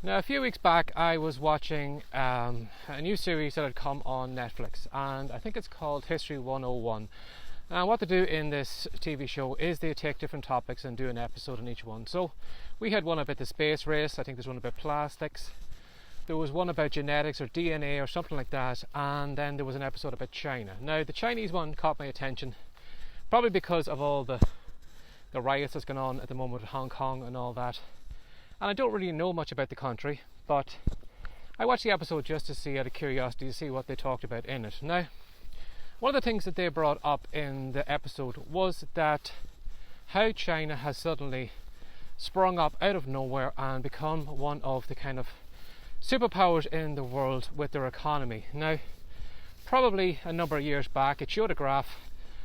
Now, a few weeks back, I was watching a new series that had come on Netflix, and I think it's called History 101. And what they do in this TV show is they take different topics and do an episode on each one. So we had one about the space race, I think there's one about plastics, there was one about genetics or DNA or something like that, and then there was an episode about China. Now, the Chinese one caught my attention, probably because of all the riots that's going on at the moment in Hong Kong and all that. And I don't really know much about the country, but I watched the episode just to see, out of curiosity, to see what they talked about in it. Now, one of the things that they brought up in the episode was that how China has suddenly sprung up out of nowhere and become one of the kind of superpowers in the world with their economy. Now, probably a number of years back, it showed a graph,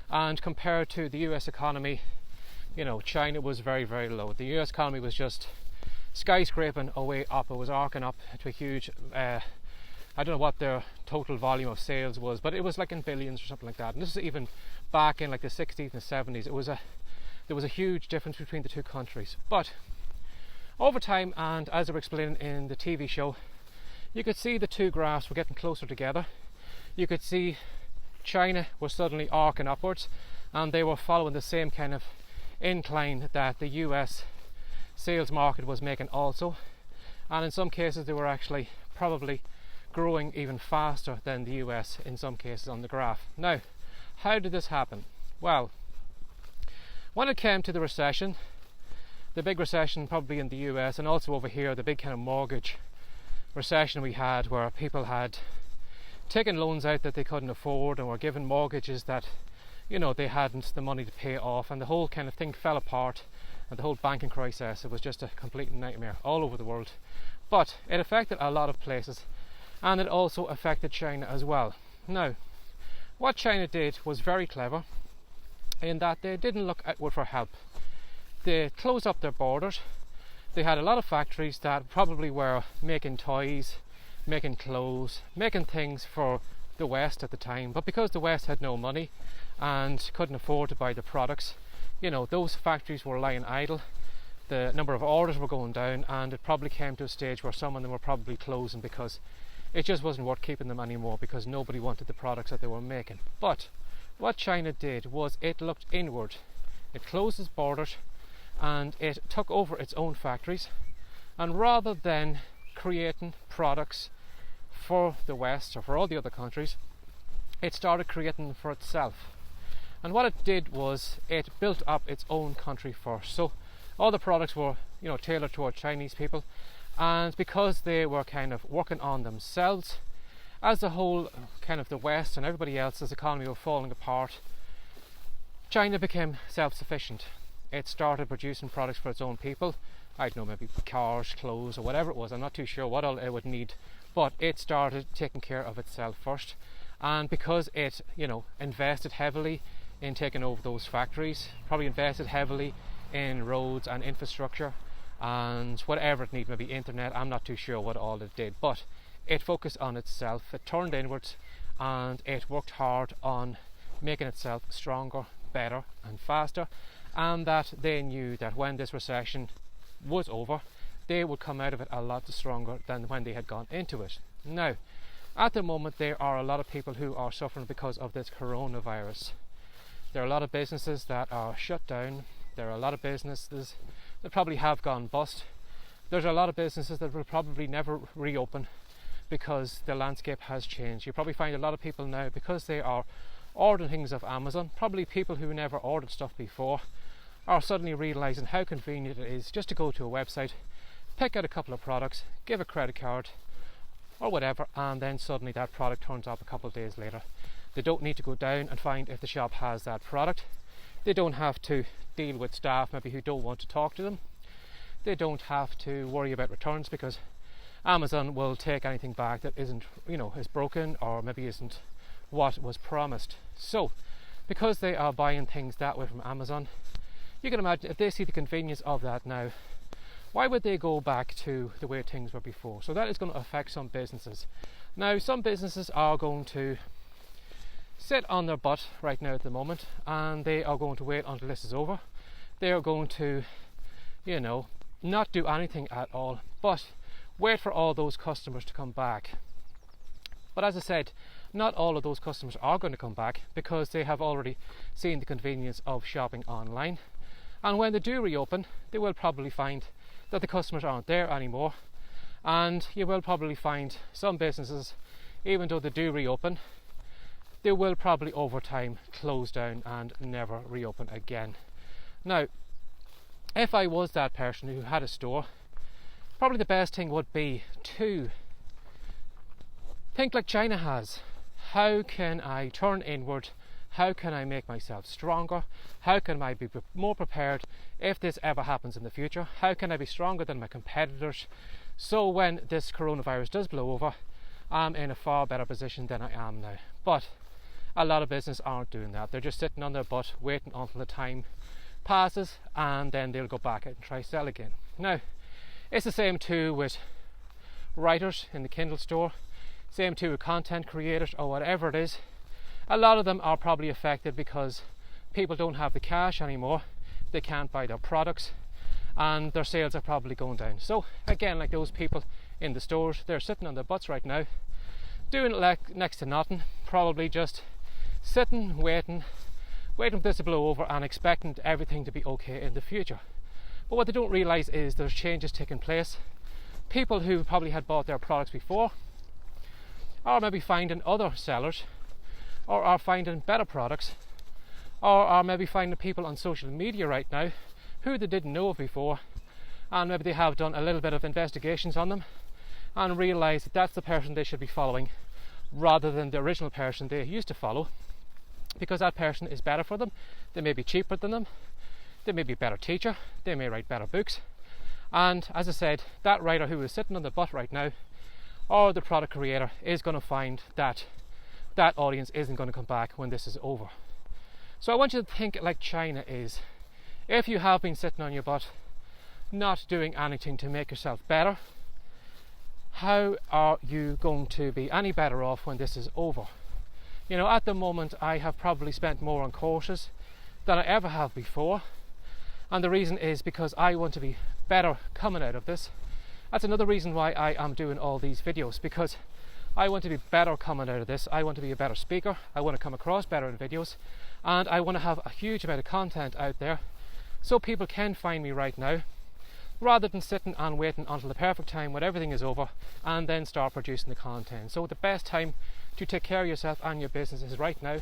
and compared to the US economy, you know, China was very, very low. The US economy was just skyscraping away up. It was arcing up to a huge I don't know what their total volume of sales was, but it was like in billions or something like that. And this is even back in like the 60s and 70s. There was a huge difference between the two countries. But over time, and as they were explaining in the TV show, you could see the two graphs were getting closer together. You could see China was suddenly arcing upwards, and they were following the same kind of incline that the US sales market was making also, and in some cases they were actually probably growing even faster than the US in some cases on the graph. Now, how did this happen? Well, when it came to the recession, the big recession probably in the US, and also over here the big kind of mortgage recession we had, where people had taken loans out that they couldn't afford and were given mortgages that, you know, they hadn't the money to pay off, and the whole kind of thing fell apart. And the whole banking crisis, it was just a complete nightmare all over the world. But it affected a lot of places, and it also affected China as well. Now, what China did was very clever in that they didn't look outward for help. They closed up their borders. They had a lot of factories that probably were making toys, making clothes, making things for the West at the time, but because the West had no money and couldn't afford to buy the products, you know, those factories were lying idle, the number of orders were going down, and it probably came to a stage where some of them were probably closing because it just wasn't worth keeping them anymore, because nobody wanted the products that they were making. But what China did was it looked inward. It closed its borders and it took over its own factories, and rather than creating products for the West or for all the other countries, it started creating them for itself. And what it did was it built up its own country first. So all the products were, you know, tailored toward Chinese people, and because they were kind of working on themselves, as the whole kind of the West and everybody else's economy were falling apart, China became self-sufficient. It started producing products for its own people. I don't know, maybe cars, clothes, or whatever it was. I'm not too sure what all it would need, but it started taking care of itself first. And because it, you know, invested heavily in taking over those factories, probably invested heavily in roads and infrastructure and whatever it needed, maybe internet, I'm not too sure what all it did, but it focused on itself, it turned inwards, and it worked hard on making itself stronger, better and faster, and that they knew that when this recession was over, they would come out of it a lot stronger than when they had gone into it. Now, at the moment there are a lot of people who are suffering because of this coronavirus. There are a lot of businesses that are shut down. There are a lot of businesses that probably have gone bust. There's a lot of businesses that will probably never reopen because the landscape has changed. You probably find a lot of people now, because they are ordering things off Amazon, probably people who never ordered stuff before, are suddenly realizing how convenient it is just to go to a website, pick out a couple of products, give a credit card or whatever, and then suddenly that product turns up a couple of days later. They don't need to go down and find if the shop has that product. They don't have to deal with staff maybe who don't want to talk to them. They don't have to worry about returns, because Amazon will take anything back that isn't, you know, is broken or maybe isn't what was promised. So, because they are buying things that way from Amazon, you can imagine if they see the convenience of that now, why would they go back to the way things were before? So that is going to affect some businesses. Now, some businesses are going to sit on their butt right now at the moment, and they are going to wait until this is over. They are going to, you know, not do anything at all. But wait for all those customers to come back. But as I said, not all of those customers are going to come back because they have already seen the convenience of shopping online. And when they do reopen, they will probably find that the customers aren't there anymore. And you will probably find some businesses, even though they do reopen, they will probably over time close down and never reopen again. Now, if I was that person who had a store, probably the best thing would be to think like China has. How can I turn inward? How can I make myself stronger? How can I be more prepared if this ever happens in the future? How can I be stronger than my competitors? So when this coronavirus does blow over, I'm in a far better position than I am now. But a lot of businesses aren't doing that. They're just sitting on their butt waiting until the time passes, and then they'll go back out and try sell again. Now, it's the same too with writers in the Kindle store, same too with content creators or whatever it is. A lot of them are probably affected because people don't have the cash anymore, they can't buy their products, and their sales are probably going down. So again, like those people in the stores, they're sitting on their butts right now, doing like next to nothing, probably just sitting, waiting for this to blow over and expecting everything to be okay in the future. But what they don't realise is there's changes taking place. People who probably had bought their products before are maybe finding other sellers, or are finding better products, or are maybe finding people on social media right now who they didn't know of before, and maybe they have done a little bit of investigations on them and realise that that's the person they should be following rather than the original person they used to follow, because that person is better for them. They may be cheaper than them, they may be a better teacher, they may write better books, and as I said, that writer who is sitting on the butt right now, or the product creator, is going to find that that audience isn't going to come back when this is over. So I want you to think like China is. If you have been sitting on your butt, not doing anything to make yourself better, how are you going to be any better off when this is over? You know, at the moment I have probably spent more on courses than I ever have before, and the reason is because I want to be better coming out of this. That's another reason why I am doing all these videos, because I want to be better coming out of this. I want to be a better speaker, I want to come across better in videos, and I want to have a huge amount of content out there so people can find me right now, rather than sitting and waiting until the perfect time when everything is over and then start producing the content. So the best time to take care of yourself and your business is right now,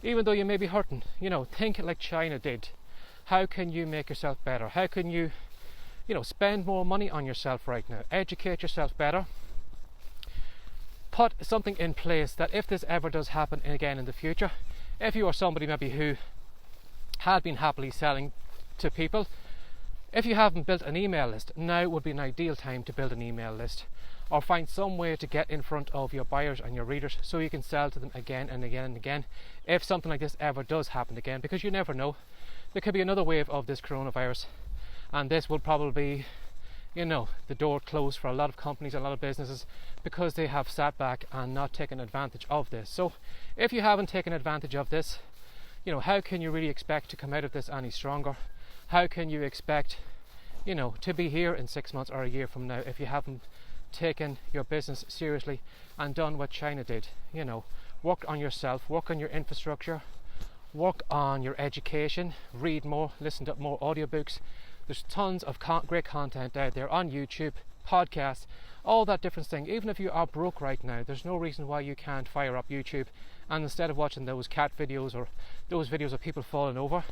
even though you may be hurting. You know, think like China did. How can you make yourself better? How can you spend more money on yourself right now? Educate yourself better. Put something in place that if this ever does happen again in the future, if you are somebody maybe who had been happily selling to people, if you haven't built an email list, now would be an ideal time to build an email list, or find some way to get in front of your buyers and your readers so you can sell to them again and again and again if something like this ever does happen again, because you never know. There could be another wave of this coronavirus, and this will probably be, the door closed for a lot of companies, a lot of businesses, because they have sat back and not taken advantage of this. So if you haven't taken advantage of this, how can you really expect to come out of this any stronger? How can you expect, to be here in 6 months or a year from now if you haven't taken your business seriously and done what China did? Work on yourself, work on your infrastructure, work on your education, read more, listen to more audiobooks. There's tons of great content out there on YouTube, podcasts, all that different thing. Even if you are broke right now, there's no reason why you can't fire up YouTube, and instead of watching those cat videos or those videos of people falling over,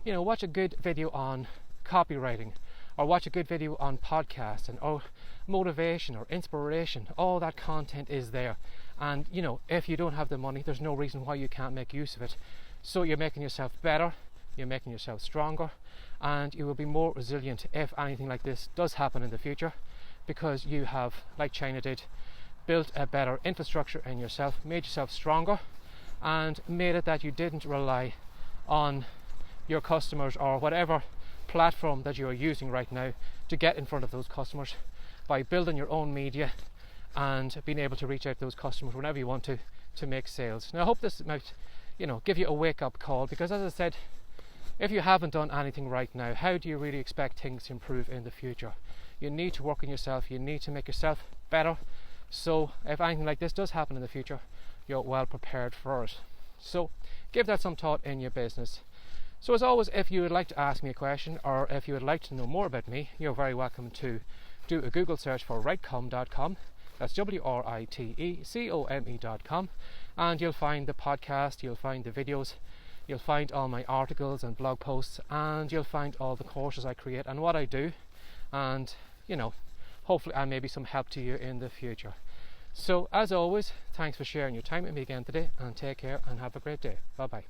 watch a good video on copywriting, or watch a good video on podcasting, or motivation or inspiration. All that content is there, and if you don't have the money, there's no reason why you can't make use of it. So you're making yourself better, you're making yourself stronger, and you will be more resilient if anything like this does happen in the future, because you have, like China did, built a better infrastructure in yourself, made yourself stronger, and made it that you didn't rely on your customers or whatever platform that you are using right now to get in front of those customers, by building your own media and being able to reach out to those customers whenever you want to make sales. Now I hope this might give you a wake-up call, because as I said, if you haven't done anything right now, how do you really expect things to improve in the future? You need to work on yourself. You need to make yourself better. So if anything like this does happen in the future, you're well prepared for it. So give that some thought in your business. So as always, if you would like to ask me a question, or if you would like to know more about me, you're very welcome to do a Google search for writecom.com. That's WRITECOME.com, and you'll find the podcast, you'll find the videos, you'll find all my articles and blog posts, and you'll find all the courses I create and what I do, and hopefully I may be some help to you in the future. So as always, thanks for sharing your time with me again today, and take care and have a great day. Bye bye.